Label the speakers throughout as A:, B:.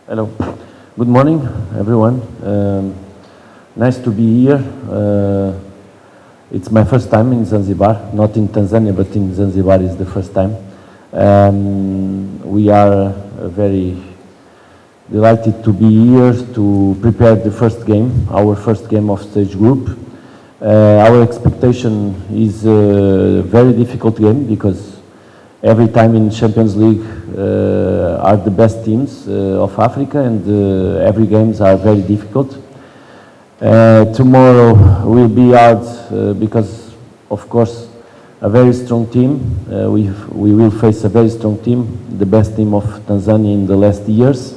A: Hello. Good morning, everyone. Nice to be here. It's my first time in Zanzibar, not in Tanzania, but in Zanzibar is the first time. We are very delighted to be here to prepare the first game, our first game of stage group. Our expectation is a very difficult game because every time in Champions League are the best teams of Africa, and every games are very difficult. Tomorrow will be hard because, of course, a very strong team. We will face a very strong team, the best team of Tanzania in the last years.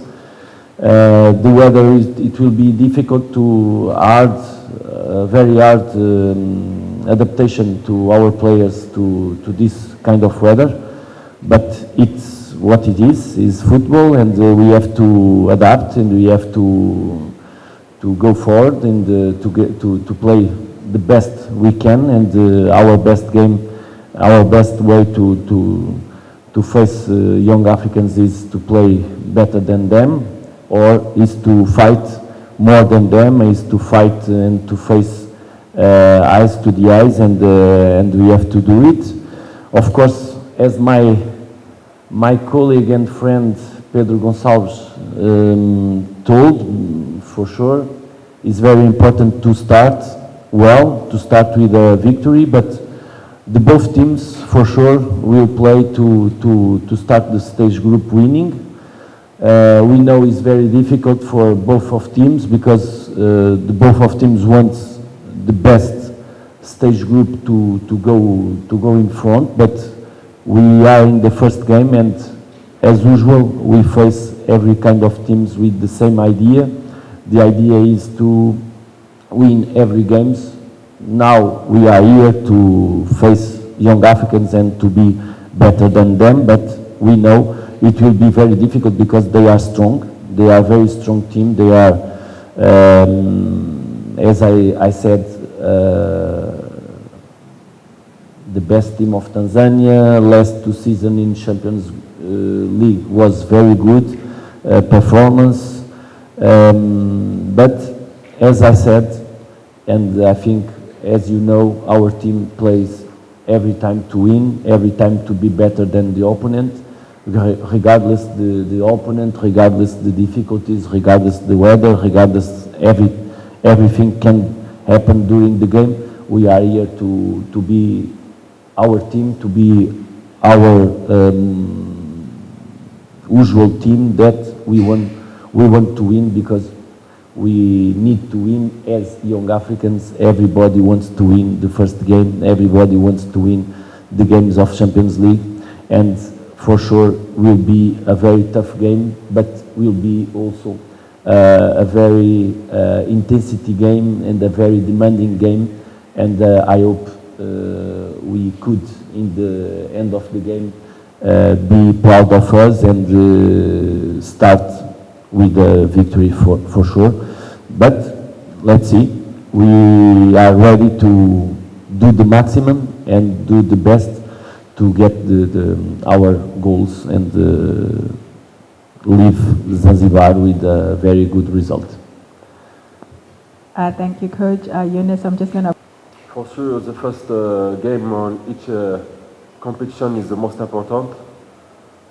A: The weather, it will be difficult to very hard adaptation to our players to this kind of weather. But it's what it is football, and we have to adapt, and we have to go forward and to play the best we can, and our best game, our best way to face young Africans is to play better than them, or is to fight more than them, is to fight and to face eyes to the eyes, and we have to do it. Of course, as my colleague and friend Pedro Gonçalves told, for sure, it's very important to start well, to start with a victory, but the both teams for sure will play to start the stage group winning. We know it's very difficult for both of teams because the both of teams want the best stage group to go in front, but we are in the first game, and as usual we face every kind of teams with the same idea. The idea is to win every games. Now we are here to face young Africans and to be better than them, but we know it will be very difficult because they are strong. They are a very strong team. They are, as I said, the best team of Tanzania. Last 2 seasons in Champions League was very good performance. But as I said, and I think as you know, our team plays every time to win, every time to be better than the opponent, regardless the opponent, regardless the difficulties, regardless the weather, regardless everything can happen during the game. We are here to be our team, to be our usual team that we want to win, because we need to win as young Africans. Everybody wants to win the first game. Everybody wants to win the games of Champions League, and for sure will be a very tough game, but will be also a very intensity game and a very demanding game, and I hope we could, in the end of the game, be proud of us and start with a victory for sure. But let's see, we are ready to do the maximum and do the best to get our goals and leave Zanzibar with a very good result.
B: Thank you, Coach. Yunus, I'm just going to...
C: For sure, the first game on each competition is the most important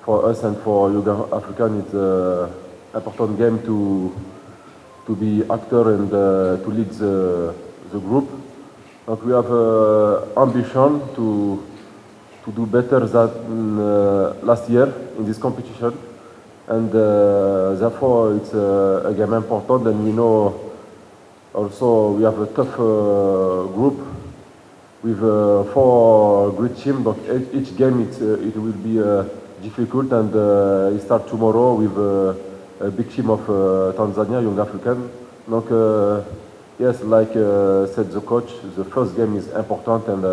C: for us, and for Young African it's an important game to be actor and to lead the group. And we have ambition to do better than last year in this competition, and therefore it's a game important, and we know also we have a tough group with 4 great teams, but each game it will be difficult, and it starts tomorrow with a big team of Tanzania, Young African. Donc, yes, like said the coach, the first game is important, and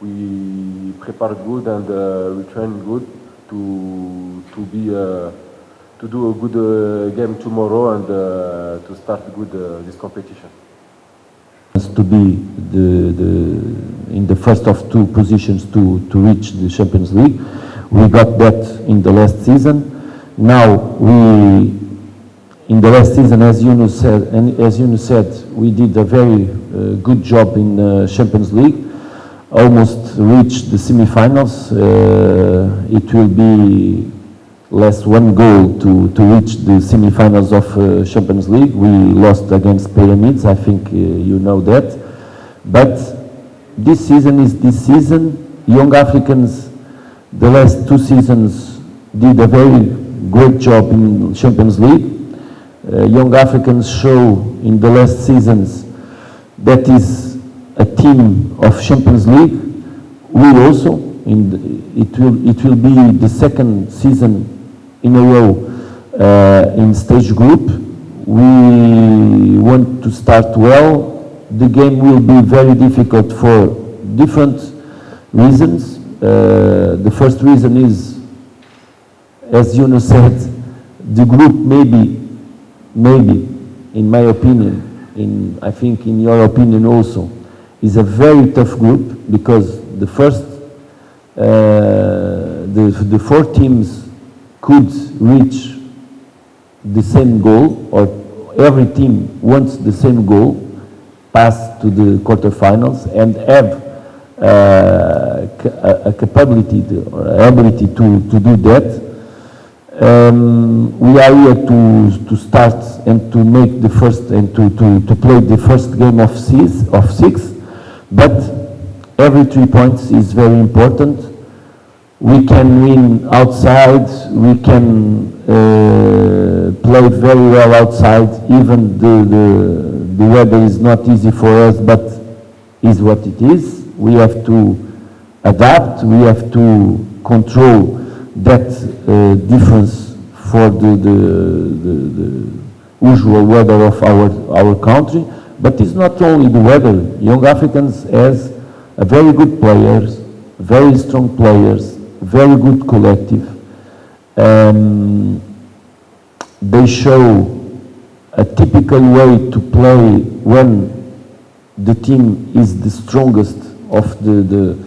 C: we prepare good and we train good to do a good game tomorrow and to start good this competition.
A: To be in the first of 2 positions to reach the Champions League, We got that in the last season. Now in the last season, as Yunus said, we did a very good job in the Champions League. Almost reached the semi-finals. It will be less one goal to reach the semi-finals of Champions League. We lost against Pyramids, I think you know that. But this season is this season. Young Africans, the last 2 seasons, did a very great job in Champions League. Young Africans show in the last seasons that is a team of Champions League. We also, it will be the second season in a row in stage group. We want to start well. The game will be very difficult for different reasons. The first reason is, as Yunus said, the group maybe, in my opinion, I think in your opinion also, is a very tough group, because the first, the 4 teams could reach the same goal, or every team wants the same goal, pass to the quarterfinals and have a capability or ability to do that. We are here to start and to make the first and to play the first game of 6, but every 3 points is very important. We can win outside, we can play very well outside, even the weather is not easy for us, but is what it is. We have to adapt, we have to control that difference for the usual weather of our country. But it's not only the weather. Young Africans has a very good players, very strong players, very good collective. They show a typical way to play when the team is the strongest of the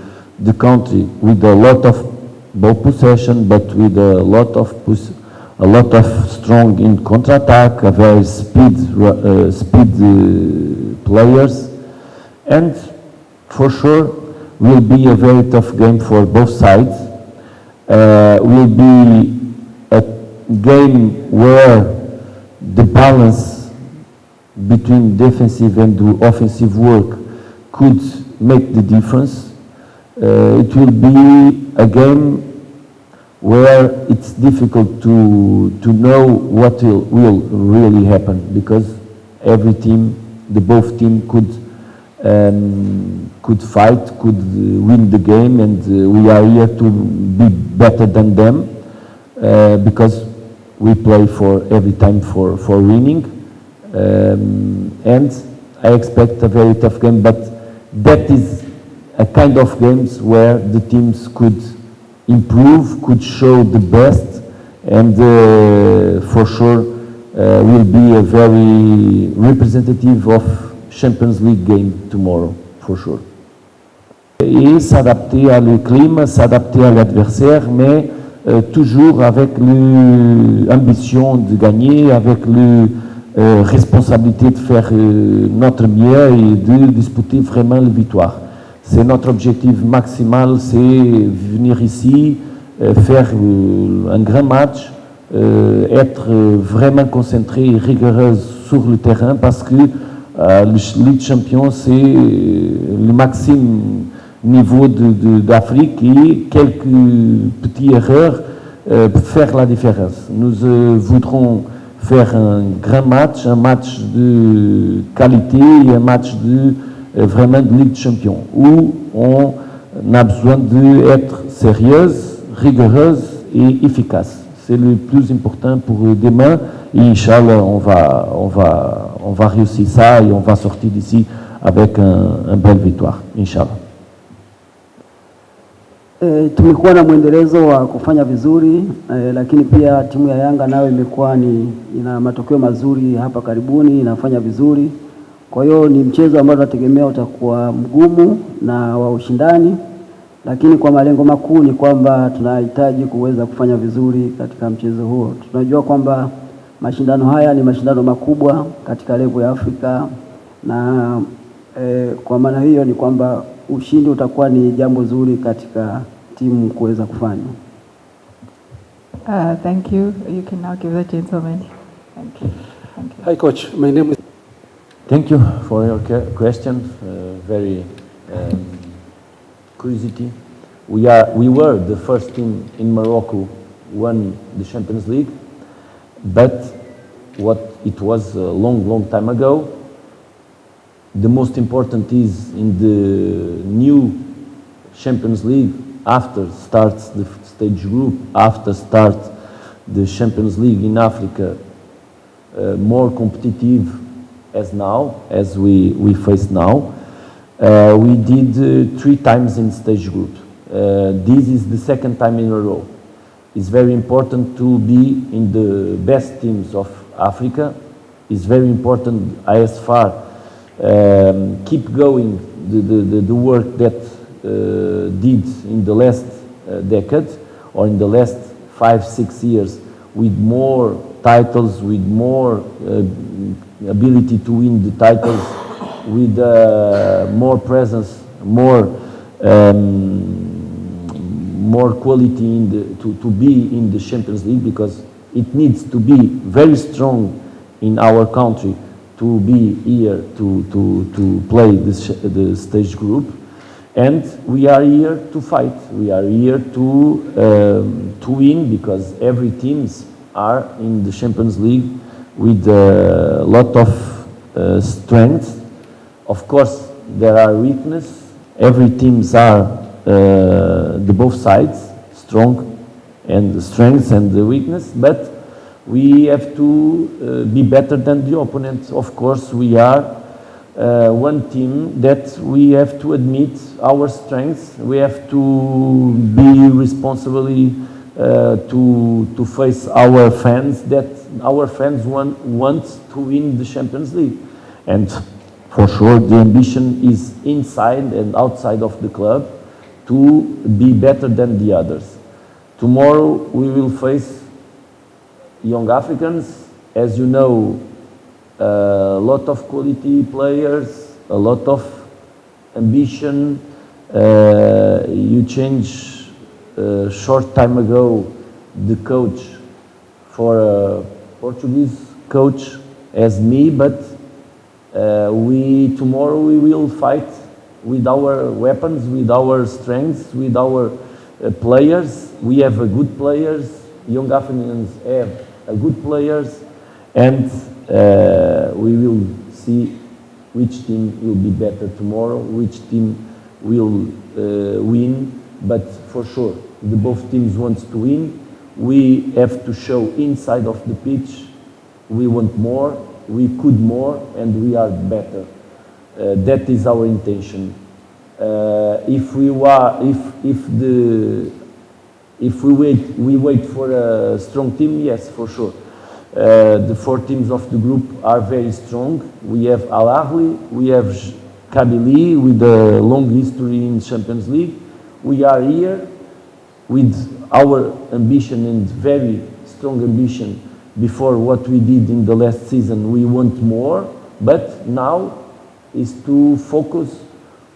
A: country, with a lot of ball possession, but with a lot of strong in counter-attack, a very speed players, and for sure will be a very tough game for both sides. Will be a game where the balance between defensive and offensive work could make the difference. It will be a game where it's difficult to know what will really happen, because every team, both team could fight, could win the game, and we are here to be better than them, because we play for every time for winning, and I expect a very tough game. But that is a kind of games where the teams could improve, could show the best, and for sure will be a very representative of Champions League game tomorrow, for sure. Et s'adapter à le climat, s'adapter à l'adversaire, mais toujours avec l'ambition de gagner, avec la responsabilité de faire notre mieux et de disputer vraiment la victoire. C'est notre objectif maximal, c'est venir ici, faire un grand match, être vraiment concentré et rigoureux sur le terrain, parce que le Ligue Champion, c'est le maximum niveau d'Afrique, et quelques petites erreurs peuvent faire la différence. Nous voudrons faire un grand match, un match de qualité et un match vraiment de Ligue Champion, où on a besoin d'être sérieuse, rigoureuse et efficace. C'est le plus important pour demain, et Inch'Allah, on va réussir ça et on va sortir d'ici avec une belle victoire, Inch'Allah.
D: Tumekuwa na mwendelezo wa kufanya vizuri, lakini pia timu ya Yanga nayo imekuwa ina matokeo mazuri hapa karibuni, inafanya vizuri. Kwa hiyo ni mchezo ambao tunategemea utakuwa mgumu na wa ushindani, lakini kwa malengo makuu ni kwamba tunahitaji kuweza kufanya vizuri katika mchezo huo. Tunajua kwamba mashindano haya ni mashindano makubwa katika level ya Afrika na kwa maana hiyo ni kwamba ushindi utakuwa ni jambo zuri katika timu kuweza kufanya.
B: Thank you. You can now give the gentleman. Thank you. Thank you.
E: Hi, Coach. My name is...
A: Thank you for your question. Very curiosity. We were the first team in Morocco won the Champions League, but what it was a long time ago. The most important is in the new Champions League, after starts the stage group, after start the Champions League in Africa, more competitive as now, as we face now. We did 3 times in stage group. This is the 2nd time in a row. It's very important to be in the best teams of Africa. It's very important as far keep going the work that did in the last decade or in the last 5-6 years with more titles, with more ability to win the titles, with more presence, more quality in to be in the Champions League, because it needs to be very strong in our country to be here to play the stage group, and we are here to fight. We are here to win, because every teams are in the Champions League with a lot of strength. Of course, there are weakness. Every teams are the both sides, strong and the strengths and the weakness, but we have to be better than the opponent. Of course, we are one team that we have to admit our strengths. We have to be responsibly to face our fans, that our fans want to win the Champions League. And for sure, the ambition is inside and outside of the club to be better than the others. Tomorrow we will face young Africans, as you know, a lot of quality players, a lot of ambition. You changed short time ago the coach for a Portuguese coach as me, but tomorrow we will fight with our weapons, with our strengths, with our players. We have a good players. Young Africans have a good players, and we will see which team will be better tomorrow, which team will win. But for sure, the both teams want to win. We have to show inside of the pitch we want more, we could more, and we are better. That is our intention. If we wait for a strong team, yes, for sure. The 4 teams of the group are very strong. We have Al Ahly, we have Kabylie with a long history in Champions League. We are here with our ambition, and very strong ambition. Before what we did in the last season, we want more, but now is to focus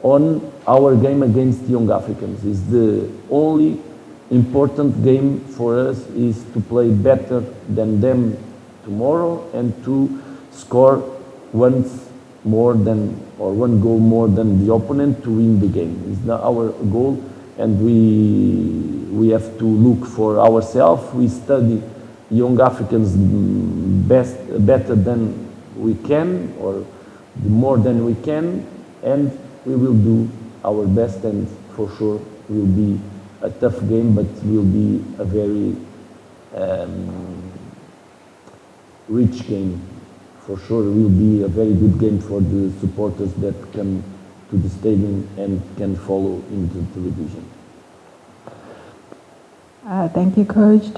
A: on our game against Young Africans. Is the only important game for us, is to play better than them tomorrow and to score one goal more than the opponent to win the game. Is our goal, and we have to look for ourselves. We study Young Africans better than we can, or more than we can, and we will do our best, and for sure will be a tough game, but will be a very rich game. For sure will be a very good game for the supporters that come to the stadium and can follow in the television.
B: Thank you, Coach.